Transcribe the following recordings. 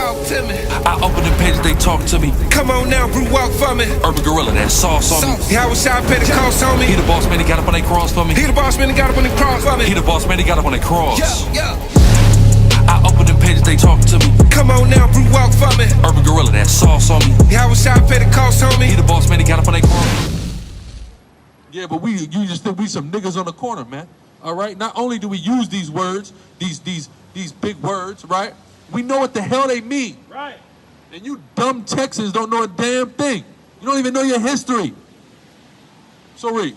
talk to me. I open the pages, they talk to me. Come on now, brew walk for me. Urban Gorilla, that sauce on me. How was I pay the cost on me? He the boss man, he got up on that cross for me. He the boss man, he got up on the cross for me. He the boss man, he got up on that cross. Yeah. I open the pages, they talk to me. Come on now, brew walk for me. Urban Gorilla, that sauce on me. How was I pay the cost on me? He the boss man, he got up on that cross. Yeah, but you just think we some niggas on the corner, man. All right? Not only do we use these words, these big words, right? We know what the hell they mean. Right. And you dumb Texans don't know a damn thing. You don't even know your history. So read.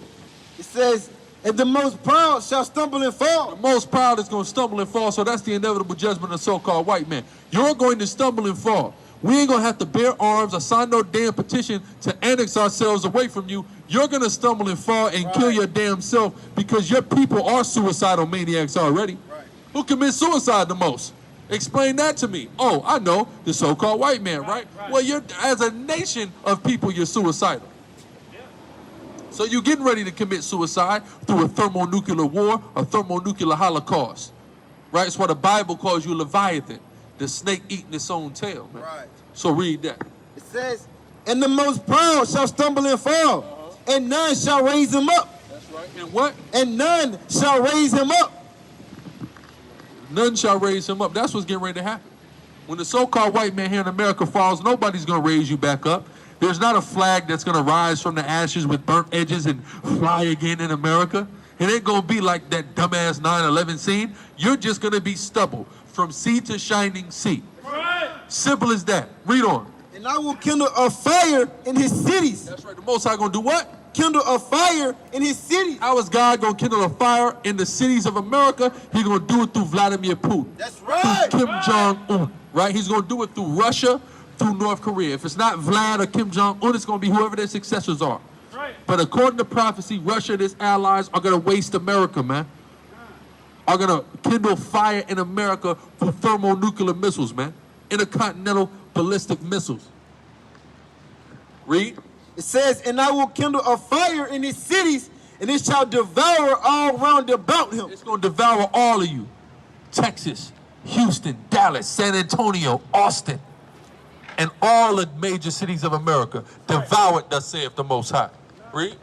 It says, and the most proud shall stumble and fall. The most proud is going to stumble and fall, so that's the inevitable judgment of the so-called white man. You're going to stumble and fall. We ain't going to have to bear arms or sign no damn petition to annex ourselves away from you. You're going to stumble and fall and kill your damn self because your people are suicidal maniacs already. Right. Who commits suicide the most? Explain that to me. Oh, I know, the so-called white man, right? Well, you're, as a nation of people, you're suicidal. Yeah. So you're getting ready to commit suicide through a thermonuclear war, a thermonuclear holocaust, right? It's what the Bible calls you Leviathan, the snake eating its own tail, man. Right. So read that. It says, and the most proud shall stumble and fall, and none shall raise him up. That's right. And what? And none shall raise him up. None shall raise him up. That's what's getting ready to happen. When the so-called white man here in America falls, nobody's going to raise you back up. There's not a flag that's going to rise from the ashes with burnt edges and fly again in America. It ain't going to be like that dumbass 9/11 scene. You're just going to be stubble from sea to shining sea. Right. Simple as that. Read on. And I will kindle a fire in his cities. That's right. The Most High going to do what? Kindle a fire in his cities. How is God going to kindle a fire in the cities of America? He's going to do it through Vladimir Putin. That's right. Through Kim Jong-un, right? He's going to do it through Russia, through North Korea. If it's not Vlad or Kim Jong-un, it's going to be whoever their successors are. Right. But according to prophecy, Russia and its allies are going to waste America, man. Are going to kindle fire in America through thermonuclear missiles, man. Intercontinental ballistic missiles. Read. It says, and I will kindle a fire in his cities, and it shall devour all round about him. It's going to devour all of you. Texas, Houston, Dallas, San Antonio, Austin, and all the major cities of America. Devour it, thus saith the Most High. Read.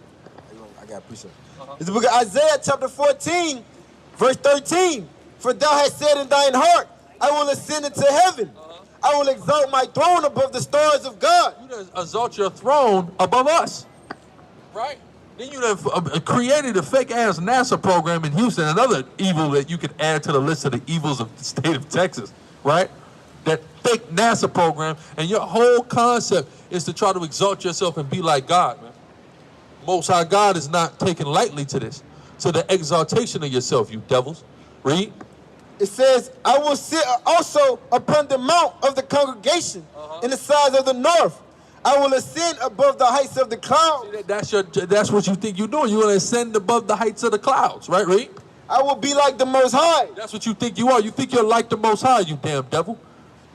I got appreciate it. It's the book of Isaiah chapter 14, verse 13. For thou hast said in thine heart, I will ascend into heaven. I will exalt my throne above the stars of God. You done exalt your throne above us, right? Then you done created a fake-ass NASA program in Houston, another evil that you could add to the list of the evils of the state of Texas, right? That fake NASA program, and your whole concept is to try to exalt yourself and be like God, man. Most High God is not taken lightly to this, to the exaltation of yourself, you devils. Read. It says, I will sit also upon the mount of the congregation in the sides of the north. I will ascend above the heights of the clouds. That's what you think you're doing. You're going to ascend above the heights of the clouds, right, Reed? I will be like the Most High. That's what you think you are. You think you're like the Most High, you damn devil.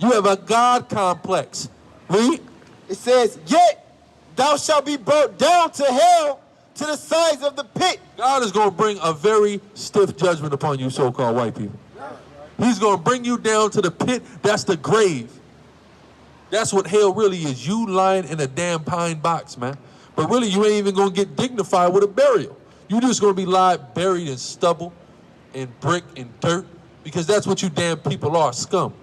You have a God complex. Read. It says, yet thou shalt be brought down to hell to the sides of the pit. God is going to bring a very stiff judgment upon you so-called white people. He's going to bring you down to the pit. That's the grave. That's what hell really is. You lying in a damn pine box, man. But really, you ain't even going to get dignified with a burial. You just going to be buried in stubble and brick and dirt because that's what you damn people are, scum.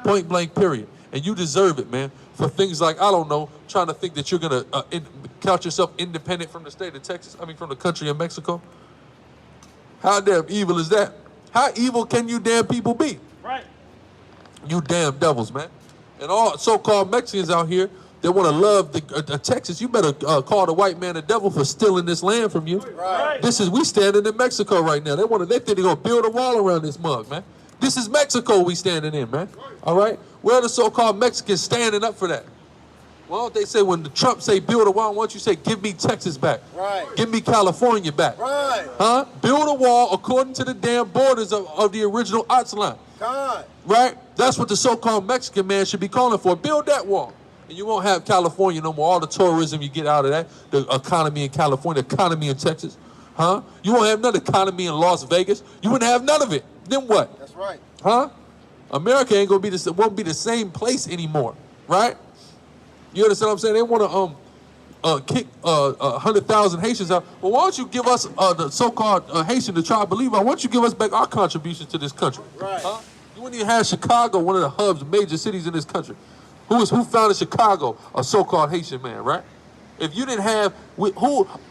Point blank, period. And you deserve it, man, for things like, I don't know, trying to think that you're going to count yourself independent from the state of Texas, from the country of Mexico. How damn evil is that? How evil can you damn people be? Right. You damn devils, man. And all so-called Mexicans out here that want to love the Texas, you better call the white man a devil for stealing this land from you. Right. We standing in Mexico right now. They think they're going to build a wall around this mug, man. This is Mexico we standing in, man. All right? Where are the so-called Mexicans standing up for that? Why don't they say when the Trump say build a wall, why don't you say give me Texas back? Right. Give me California back. Right. Huh? Build a wall according to the damn borders of the original Ots line. God. Right? That's what the so-called Mexican man should be calling for. Build that wall. And you won't have California no more. All the tourism you get out of that, the economy in California, the economy in Texas. Huh? You won't have none economy in Las Vegas. You wouldn't have none of it. Then what? That's right. Huh? America ain't gonna be won't be the same place anymore, right? You understand what I'm saying? They want to kick 100,000 Haitians out. Well, why don't you give us the so-called Haitian, the tribe believer? Why don't you give us back our contributions to this country? Right. Huh? You wouldn't even have Chicago, one of the hubs, major cities in this country. Who founded Chicago? A so-called Haitian man, right? If you didn't have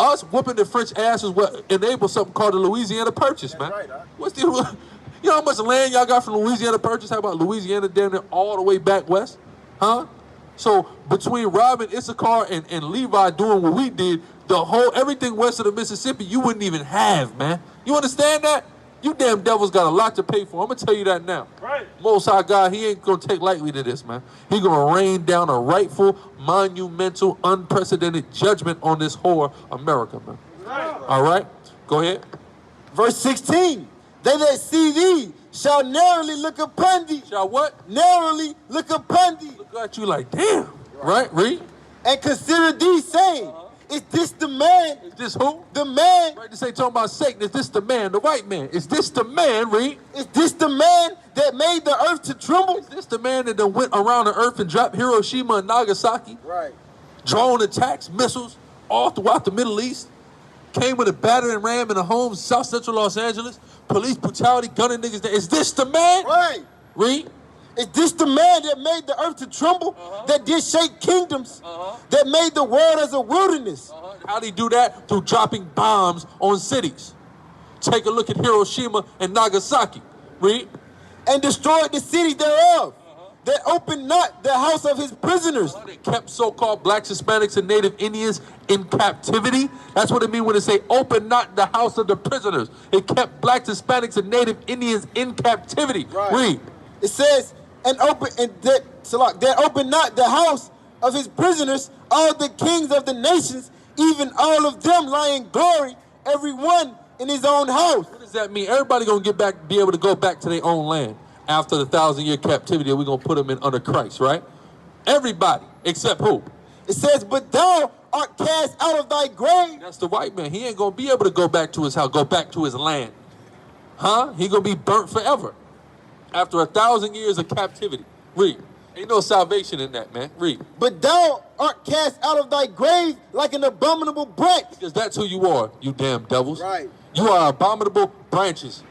us whooping the French asses would enable something called the Louisiana Purchase, man. Right, huh? What's the you know how much land y'all got from Louisiana Purchase? How about Louisiana down there all the way back west? Huh? So between Robin, Issachar, and Levi doing what we did, everything west of the Mississippi, you wouldn't even have, man. You understand that? You damn devils got a lot to pay for. I'm gonna tell you that now. Right. Most High God, he ain't gonna take lightly to this, man. He gonna rain down a rightful, monumental, unprecedented judgment on this whore America, man. Right. All right? Go ahead. Verse 16. They that see thee shall narrowly look upon thee. Shall what? Narrowly look upon thee. Look at you like, damn. Right? Read. And consider thee, saying, is this the man? Is this who? The man. Right, this ain't talking about Satan. Is this the man, the white man? Is this the man, read? Is this the man that made the earth to tremble? Is this the man that done went around the earth and dropped Hiroshima and Nagasaki? Right. Drone attacks, missiles, all throughout the Middle East. Came with a battering ram in a home, South Central Los Angeles. Police brutality, gunning niggas there. Is this the man? Right. Read. Is this the man that made the earth to tremble? That did shake kingdoms? That made the world as a wilderness? How'd he do that? Through dropping bombs on cities. Take a look at Hiroshima and Nagasaki. Read. And destroyed the cities thereof. That opened not the house of his prisoners. They kept so-called blacks, Hispanics, and Native Indians in captivity. That's what it means when they say, open not the house of the prisoners. It kept blacks, Hispanics, and Native Indians in captivity. Right. Read. It says, that opened not the house of his prisoners, all the kings of the nations, even all of them lie in glory, every one in his own house. What does that mean? Everybody gonna be able to go back to their own land after the 1,000-year captivity. We're gonna put them in under Christ, right? Everybody, except who? It says, but thou art cast out of thy grave. That's the white man. He ain't gonna be able to go back to his house, go back to his land. Huh? He gonna be burnt forever after 1,000 years of captivity. Read. Ain't no salvation in that, man. Read. But thou art cast out of thy grave like an abominable branch. Because that's who you are, you damn devils. Right. You are abominable branches.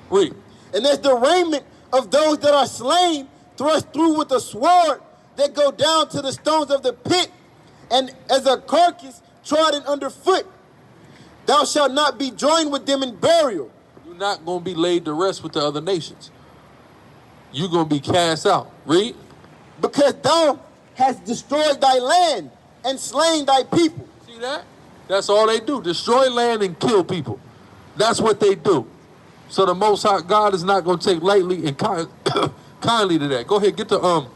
Read. And as the raiment of those that are slain, thrust through with a sword, that go down to the stones of the pit, and as a carcass trodden underfoot, thou shalt not be joined with them in burial. You're not going to be laid to rest with the other nations. You're going to be cast out. Read. Because thou hast destroyed thy land and slain thy people. See that? That's all they do. Destroy land and kill people. That's what they do. So the Most High God is not going to take lightly and kindly to that. Go ahead, get the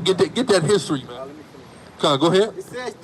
get that history, man. Come on, go ahead. It says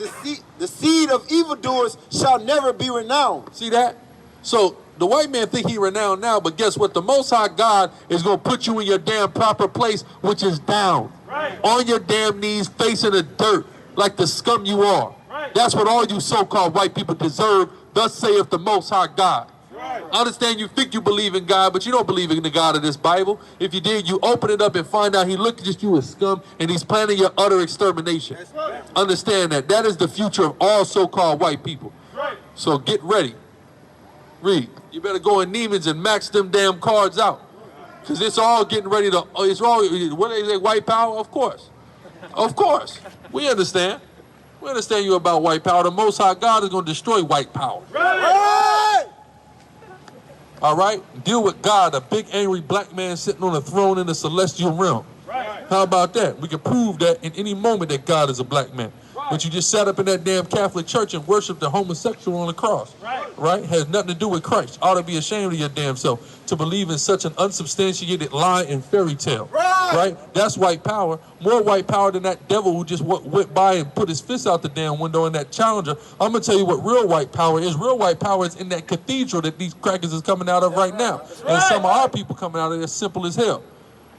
the seed of evildoers shall never be renowned. See that? So the white man think he renowned now, but guess what? The Most High God is going to put you in your damn proper place, which is down. Right. On your damn knees, facing the dirt, like the scum you are. Right. That's what all you so-called white people deserve. Thus saith the Most High God. Right. I understand you think you believe in God, but you don't believe in the God of this Bible. If you did, you open it up and find out he looked at you as scum and he's planning your utter extermination. That's right. Understand that. That is the future of all so-called white people. Right. So get ready. Read. You better go in Neiman's and max them damn cards out. Because it's all getting ready to, it's all, what do they say, white power? Of course. Of course. We understand. We understand you about white power. The Most High God is going to destroy white power. Right. All right? Deal with God, a big angry black man sitting on a throne in the celestial realm. Right. How about that? We can prove that in any moment that God is a black man. Right. But you just sat up in that damn Catholic church and worshiped the homosexual on the cross. Right. Right? Has nothing to do with Christ. Ought to be ashamed of your damn self to believe in such an unsubstantiated lie and fairy tale. Right. Right? That's white power. More white power than that devil who just went by and put his fist out the damn window in that Challenger. I'm going to tell you what real white power is. Real white power is in that cathedral that these crackers is coming out of right now. And some of our people coming out of there simple as hell.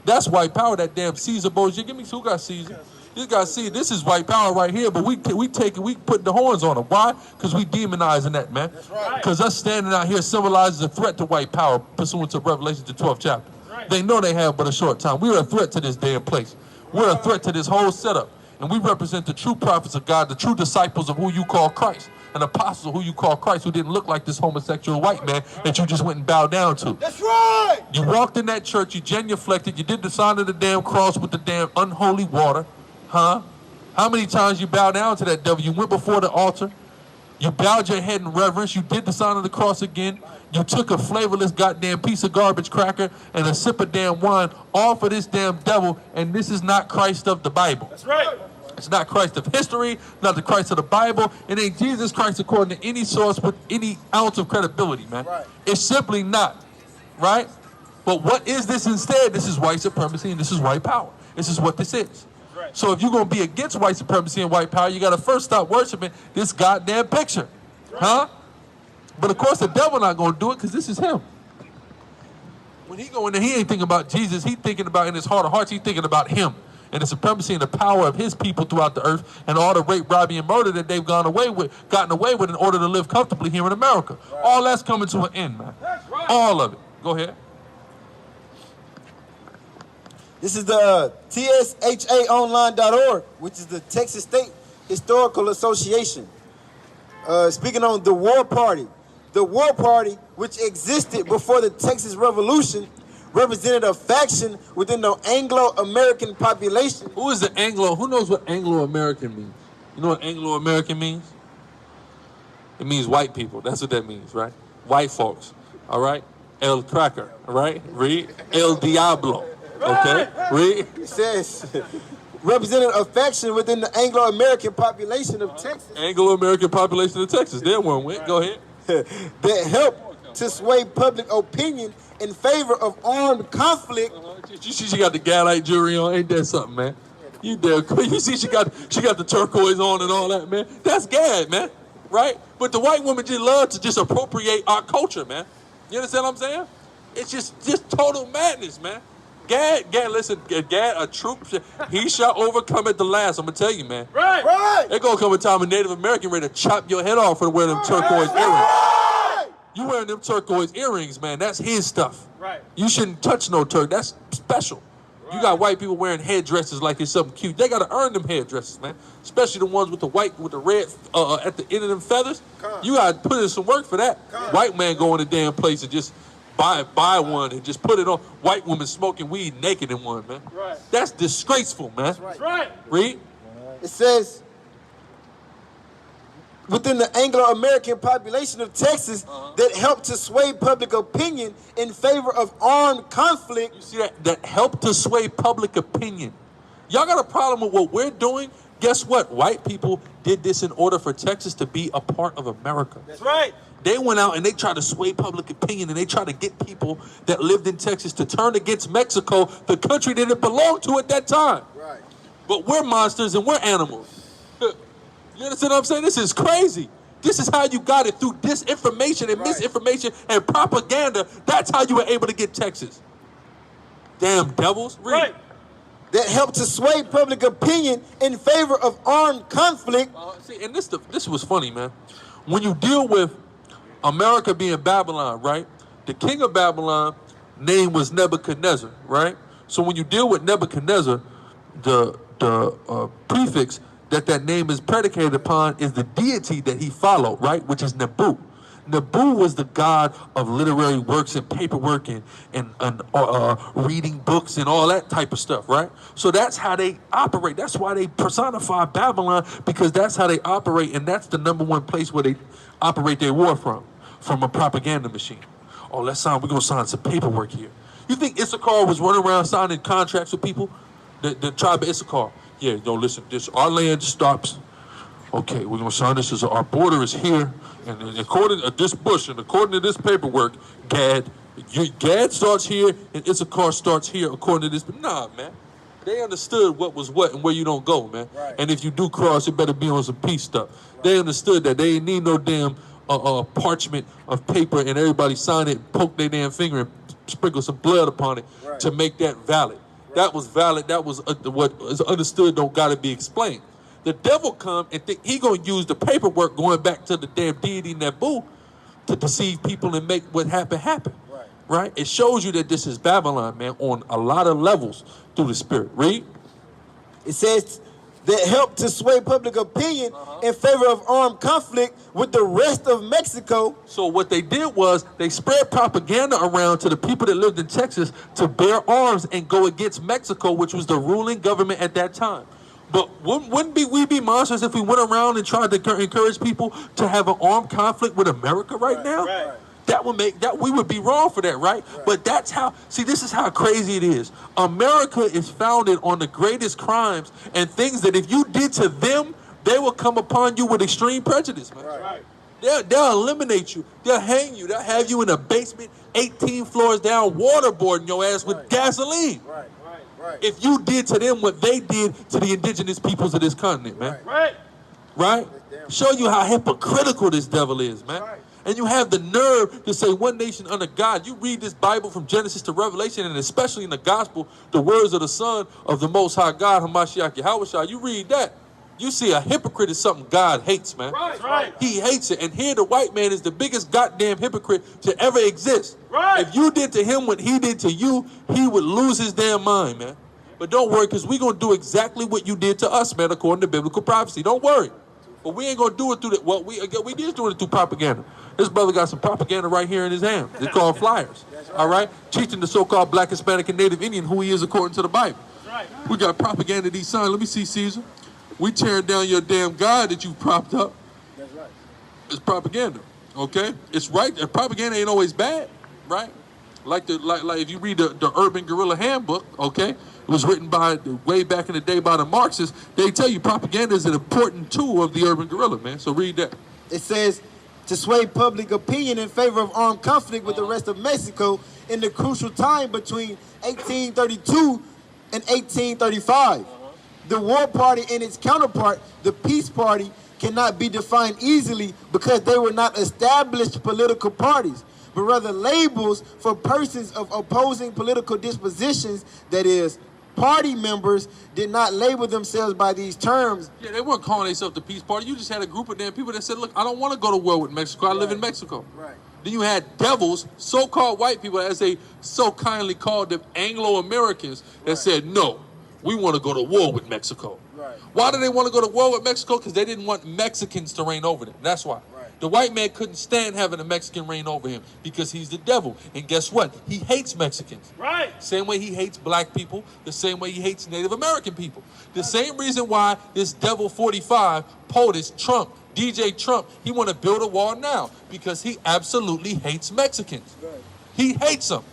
That's white power, that damn Caesar bullshit. Give me who got Caesar? This guy see this is white power right here, but we put the horns on them. Why? Because we demonizing that, man. Because us standing out here symbolizes a threat to white power pursuant to Revelation, the 12th chapter. They know they have but a short time. We're a threat to this damn place. We're a threat to this whole setup. And we represent the true prophets of God, the true disciples of who you call Christ, and apostles of who you call Christ, who didn't look like this homosexual white man that you just went and bowed down to. That's right. You walked in that church, you genuflected, you did the sign of the damn cross with the damn unholy water. Huh? How many times you bowed down to that devil? You went before the altar. You bowed your head in reverence. You did the sign of the cross again. You took a flavorless goddamn piece of garbage cracker and a sip of damn wine off of this damn devil, and this is not Christ of the Bible. That's right. It's not Christ of history, not the Christ of the Bible. It ain't Jesus Christ according to any source with any ounce of credibility, man. Right. It's simply not, right? But what is this instead? This is white supremacy and this is white power. This is what this is. Right. So if you're going to be against white supremacy and white power, you got to first stop worshiping this goddamn picture. Right. Huh? But of course the devil not going to do it because this is him. When he go in there, he ain't thinking about Jesus. He thinking about, in his heart of hearts, he thinking about him and the supremacy and the power of his people throughout the earth and all the rape, robbery, and murder that they've gotten away with in order to live comfortably here in America. Right. All that's coming to an end, man. That's right. All of it. Go ahead. This is the TSHAonline.org, which is the Texas State Historical Association. Speaking on the War Party. The War Party, which existed before the Texas Revolution, represented a faction within the Anglo-American population. Who is the Anglo? Who knows what Anglo-American means? You know what Anglo-American means? It means white people. That's what that means, right? White folks, all right? El Cracker, all right? Read. El Diablo, okay? Read. It says, represented a faction within the Anglo-American population of Texas. Anglo-American population of Texas. There one went. Go ahead. That helped to sway public opinion in favor of armed conflict. You see she got the Galite jewelry on. Ain't that something, man? You damn cool. You see she got the turquoise on and all that, man. That's Gad, man. Right? But the white women just love to just appropriate our culture, man. You understand what I'm saying? It's just total madness, man. Gad, listen, Gad, a troop, he shall overcome at the last. I'm gonna tell you, man. Right, right. There's gonna come a time a Native American ready to chop your head off for wearing them turquoise earrings. You wearing them turquoise earrings, man. That's his stuff. Right. You shouldn't touch no turk. That's special. Right. You got white people wearing headdresses like it's something cute. They gotta earn them headdresses, man. Especially the ones with the white, with the red at the end of them feathers. You gotta put in some work for that. White man go in a damn place and just buy one and just put it on. White woman smoking weed naked in one, man. Right. That's disgraceful, man. That's right. Read. It says, within the Anglo-American population of Texas, that helped to sway public opinion in favor of armed conflict. You see that? That helped to sway public opinion. Y'all got a problem with what we're doing? Guess what? White people did this in order for Texas to be a part of America. That's right. They went out and they tried to sway public opinion and they tried to get people that lived in Texas to turn against Mexico, the country that it belonged to at that time. Right. But we're monsters and we're animals. You understand what I'm saying? This is crazy. This is how you got it, through disinformation and misinformation and propaganda. That's how you were able to get Texas. Damn devils. Read. Right. That helped to sway public opinion in favor of armed conflict. See, and this was funny, man. When you deal with America being Babylon, right? The king of Babylon name was Nebuchadnezzar, right? So when you deal with Nebuchadnezzar, the prefix that name is predicated upon is the deity that he followed, right? Which is Nebu. Nebu was the god of literary works and paperwork and reading books and all that type of stuff, right? So that's how they operate. That's why they personify Babylon, because that's how they operate, and that's the #1 place where they operate their war from a propaganda machine. Oh, we're gonna sign some paperwork here. You think Issachar was running around signing contracts with people? The tribe of Issachar. Yeah, no, listen, our land stops. Okay, we're gonna sign this as our border is here, and according to this bush, and according to this paperwork, Gad starts here, and Issachar starts here, according to this. But nah, man, they understood what was what and where you don't go, man. Right. And if you do cross, it better be on some peace stuff. Right. They understood that they didn't need no damn parchment of paper and everybody sign it, poke their damn finger and sprinkle some blood upon it to make that valid. Right. That was valid. That was what is understood. Don't gotta be explained. The devil come and think he gonna use the paperwork going back to the damn deity Nebu to deceive people and make what happened happen. Right. right? It shows you that this is Babylon, man, on a lot of levels through the Spirit. Read. It says that helped to sway public opinion in favor of armed conflict with the rest of Mexico. So what they did was they spread propaganda around to the people that lived in Texas to bear arms and go against Mexico, which was the ruling government at that time. But wouldn't we be monsters if we went around and tried to encourage people to have an armed conflict with America right now? Right. That we would be wrong for that, right? But that's how, see, this is how crazy it is. America is founded on the greatest crimes and things that if you did to them, they will come upon you with extreme prejudice, man. Right. They'll eliminate you. They'll hang you. They'll have you in a basement, 18 floors down, waterboarding your ass with gasoline. Right. If you did to them what they did to the indigenous peoples of this continent, man. Right? Show you how hypocritical this devil is, man. And you have the nerve to say one nation under God. You read this Bible from Genesis to Revelation, and especially in the gospel, the words of the Son of the Most High God, Hamashiach Yahushua. You read that, you see a hypocrite is something God hates, man. He hates it. And here the white man is the biggest goddamn hypocrite to ever exist. If you did to him what he did to you, he would lose his damn mind, man. But don't worry, because we're going to do exactly what you did to us, man, according to biblical prophecy. Don't worry. But we ain't going to do it through that. Well, we did do it through propaganda. This brother got some propaganda right here in his hand. It's called flyers. All right? Teaching the so-called Black, Hispanic, and Native Indian who he is according to the Bible. We got propaganda these signs. Let me see, Caesar. We tearing down your damn God that you propped up. That's right. It's propaganda, okay? It's right. Propaganda ain't always bad, right? Like if you read the Urban Guerrilla Handbook, okay? It was written by way back in the day by the Marxists. They tell you propaganda is an important tool of the urban guerrilla, man. So read that. It says to sway public opinion in favor of armed conflict with the rest of Mexico in the crucial time between 1832 and 1835. The war party and its counterpart, the peace party, cannot be defined easily because they were not established political parties, but rather labels for persons of opposing political dispositions. That is, party members did not label themselves by these terms. Yeah, they weren't calling themselves the peace party. You just had a group of damn people that said, look, I don't want to go to war with Mexico. I live in Mexico. Right. Then you had devils, so-called white people, as they so kindly called them, Anglo-Americans, that said, no, we want to go to war with Mexico. Right. Why do they want to go to war with Mexico? Because they didn't want Mexicans to reign over them. That's why. Right. The white man couldn't stand having a Mexican reign over him because he's the devil. And guess what? He hates Mexicans. Right. Same way he hates black people, the same way he hates Native American people. The same reason why this devil 45, POTUS, Trump, DJ Trump, he want to build a wall now because he absolutely hates Mexicans. Right. He hates them.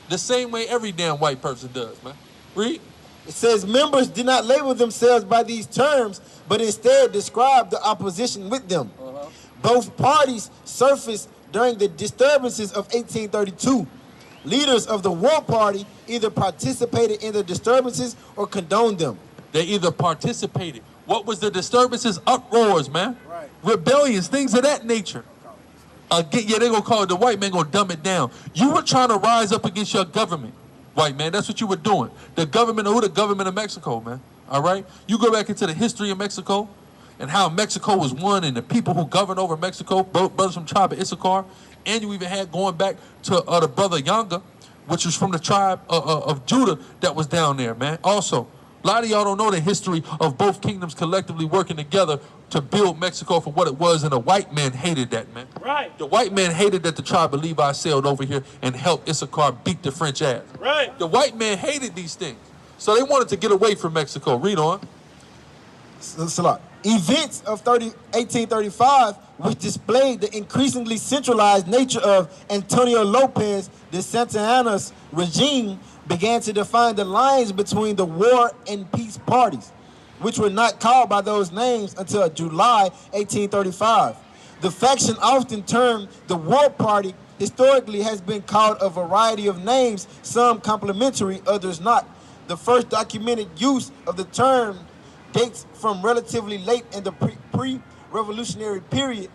The same way every damn white person does, man. Read. It says members did not label themselves by these terms, but instead describe the opposition with them. Both parties surfaced during the disturbances of 1832. Leaders of the war party either participated in the disturbances or condoned them. They either participated. What was the disturbances? Uproars, man. Right. Rebellions, things of that nature. Yeah, they're going to call it, the white man going to dumb it down. You were trying to rise up against your government, white man. That's what you were doing. The government of Mexico, man. All right? You go back into the history of Mexico and how Mexico was won and the people who governed over Mexico, brothers from tribe of Issachar, and you even had going back to the brother Yanga, which was from the tribe of Judah that was down there, man. Also, a lot of y'all don't know the history of both kingdoms collectively working together to build Mexico for what it was, and the white man hated that, man. Right. The white man hated that the tribe of Levi sailed over here and helped Issachar beat the French ass. Right. The white man hated these things. So they wanted to get away from Mexico. Read on. Salat. Events of 1835, which displayed the increasingly centralized nature of Antonio Lopez de Santa Anna's regime, began to define the lines between the war and peace parties, which were not called by those names until July 1835. The faction often termed the war party historically has been called a variety of names, some complementary, others not. The first documented use of the term dates from relatively late in the pre-revolutionary period.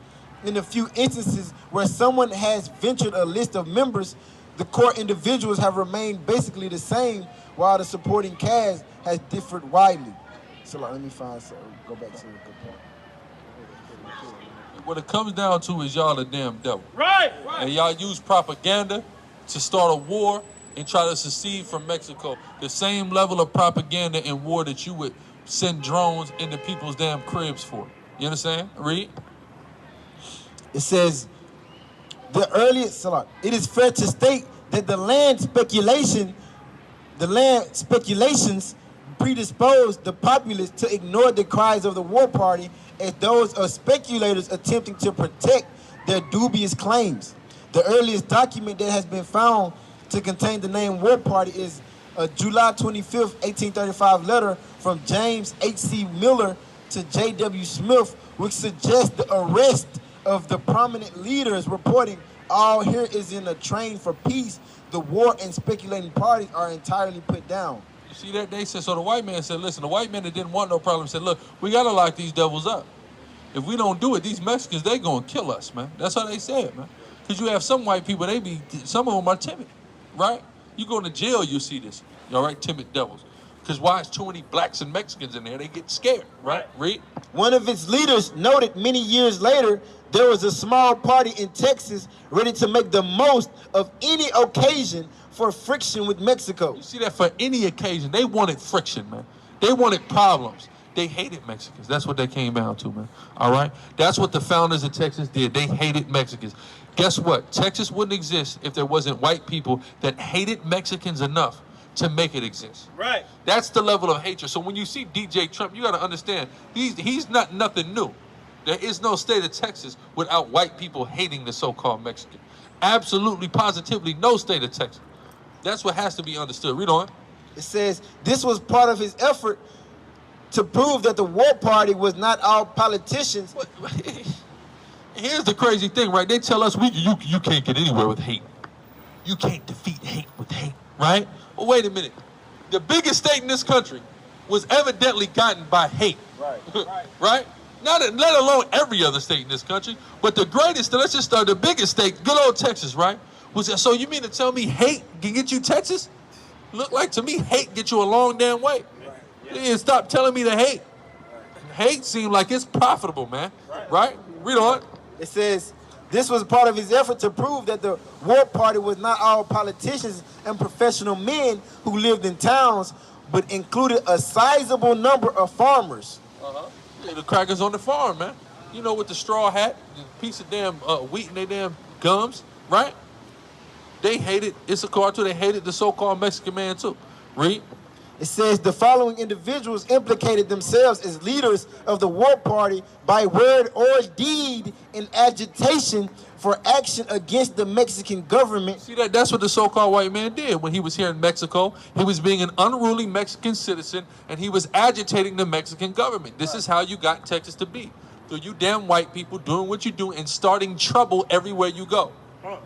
In a few instances where someone has ventured a list of members, the core individuals have remained basically the same, while the supporting cast has differed widely. So let me find, so go back to the good point. what it comes down to is y'all a damn devil. Right. And y'all use propaganda to start a war and try to secede from Mexico. The same level of propaganda and war that you would send drones into people's damn cribs for. You understand? Read. It says, it is fair to state that the land speculations predisposed the populace to ignore the cries of the war party as those of speculators attempting to protect their dubious claims. The earliest document that has been found to contain the name war party is a July 25th, 1835 letter from James H.C. Miller to J.W. Smith, which suggests the arrest of the prominent leaders, reporting, all here is in a train for peace. The war and speculating parties are entirely put down. You see that? They said, so the white man said, listen, the white man that didn't want no problem said, look, we got to lock these devils up. If we don't do it, these Mexicans, they going to kill us, man. That's how they said, man. Because you have some white people, some of them are timid, right? You go to jail, you see this. All right, timid devils. Because why is too many blacks and Mexicans in there? They get scared, right? Read. One of its leaders noted many years later, there was a small party in Texas ready to make the most of any occasion for friction with Mexico. You see that? For any occasion. They wanted friction, man. They wanted problems. They hated Mexicans. That's what they came down to, man. All right? That's what the founders of Texas did. They hated Mexicans. Guess what? Texas wouldn't exist if there wasn't white people that hated Mexicans enough to make it exist. Right. That's the level of hatred. So when you see DJ Trump, you got to understand, he's not nothing new. There is no state of Texas without white people hating the so-called Mexican. Absolutely, positively, no state of Texas. That's what has to be understood. Read on. It says, this was part of his effort to prove that the war party was not all politicians. Here's the crazy thing, right? They tell us you can't get anywhere with hate. You can't defeat hate with hate, right? Well, wait a minute. The biggest state in this country was evidently gotten by hate. Right. Right? Not let alone every other state in this country, but the greatest, let's just start, the biggest state, good old Texas, right? So you mean to tell me hate can get you Texas? Look like to me hate get you a long damn way. Yeah, stop telling me to hate. Hate seems like it's profitable, man. Right? Read on. It says, this was part of his effort to prove that the war party was not all politicians and professional men who lived in towns, but included a sizable number of farmers. Yeah, the crackers on the farm, man. You know, with the straw hat, the piece of damn wheat in their damn gums, right? They hated Issachar too. They hated the so-called Mexican man too. Read. It says the following individuals implicated themselves as leaders of the war party by word or deed in agitation for action against the Mexican government. See that? That's what the so-called white man did when he was here in Mexico. He was being an unruly Mexican citizen, and he was agitating the Mexican government. This is how you got Texas to be. Through you damn white people doing what you do and starting trouble everywhere you go.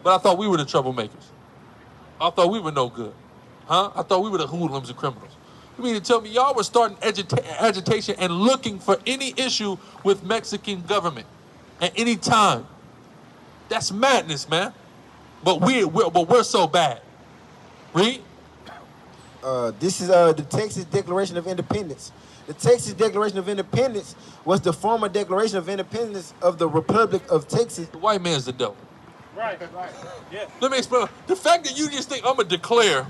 But I thought we were the troublemakers. I thought we were no good. Huh? I thought we were the hoodlums and criminals. You mean to tell me y'all were starting agitation and looking for any issue with Mexican government at any time? That's madness, man. But we're so bad. Read. This is the Texas Declaration of Independence. The Texas Declaration of Independence was the former Declaration of Independence of the Republic of Texas. The white man's the devil. Right. Yeah. Let me explain. The fact that you just think I'm gonna declare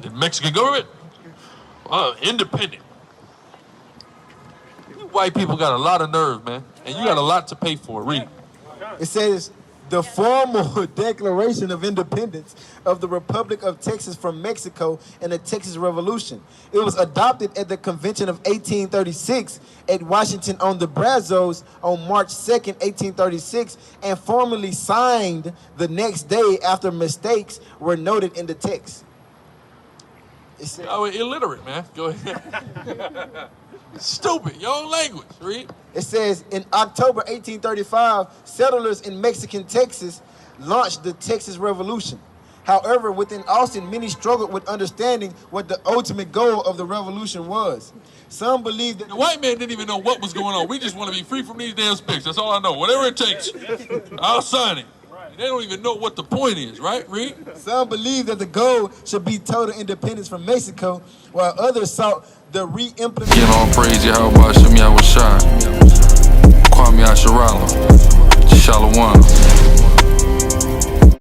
the Mexican government independent. You white people got a lot of nerve, man, and you got a lot to pay for. Read. It says the formal Declaration of Independence of the Republic of Texas from Mexico and the Texas Revolution. It was adopted at the Convention of 1836 at Washington on the Brazos on March 2nd, 1836, and formally signed the next day after mistakes were noted in the text. Oh, illiterate, man. Go ahead. Stupid. Your own language. Read. It says, in October 1835, settlers in Mexican Texas launched the Texas Revolution. However, within Austin, many struggled with understanding what the ultimate goal of the revolution was. Some believe that... The white man didn't even know what was going on. We just want to be free from these damn spics. That's all I know. Whatever it takes, I'll sign it. They don't even know what the point is, right? Read. Some believe that the goal should be total independence from Mexico, while others sought the re-implementation. Get on praise Yahweh Shem Yahweh Shai. Kwame Asherallah. Shalom.